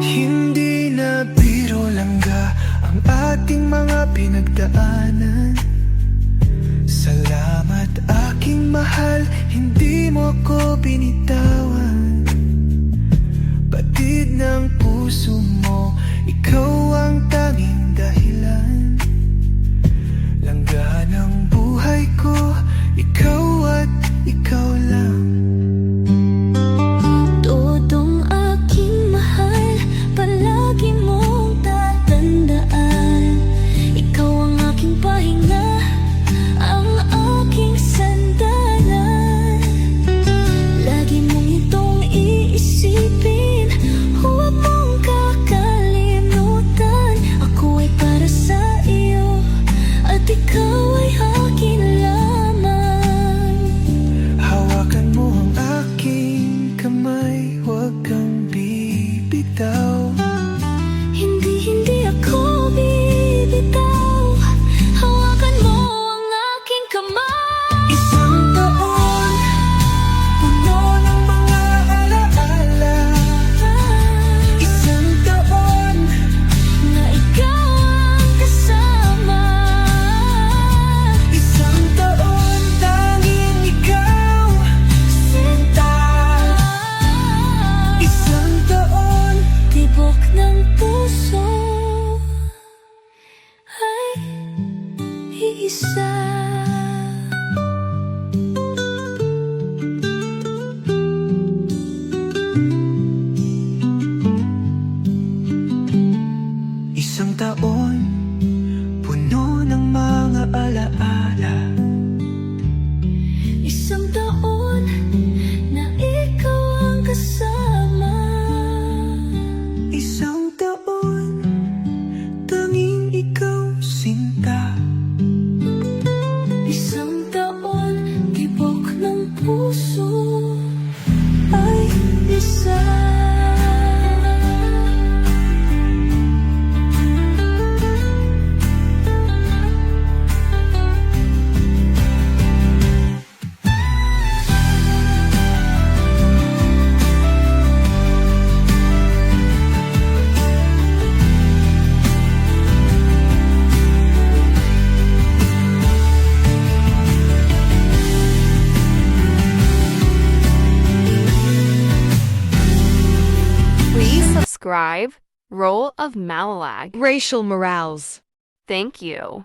Hindi na biro langga ang ating mga pinagdaanan. Salamat aking mahal, hindi mo ko binitawan. Batid ng puso mo, ikaw ang tanging dahilan. Langga ng buhay ko, ikaw at ikaw lang. Todong aking mahal, palagi mong tatandaan. Ikaw ang aking pahinga, ang aking sandalan. Lagi mong itong iisipin, huwag mong kakalimutan. Ako ay para sa iyo, at ikaw ay akin lamang. Hawakan mo ang aking kamay, huwag kang bibitaw. Hindi ako bibitaw. Hawakan mo ang aking kamay. Isang taon, puno ng mga alaala. Isang taon, Na ikaw ang kasama. isang taon, tanging ikaw, sinta. Isang taon, Tibok ng puso ay iisa. isang taon, puno ng mga alaala. Isang taon na ikaw ang kasama. Isang taon, tanging ikaw, sinta. Isang taon, tibok ng puso ay isa. Please subscribe Role of Malalag. Racial Morales. Thank you.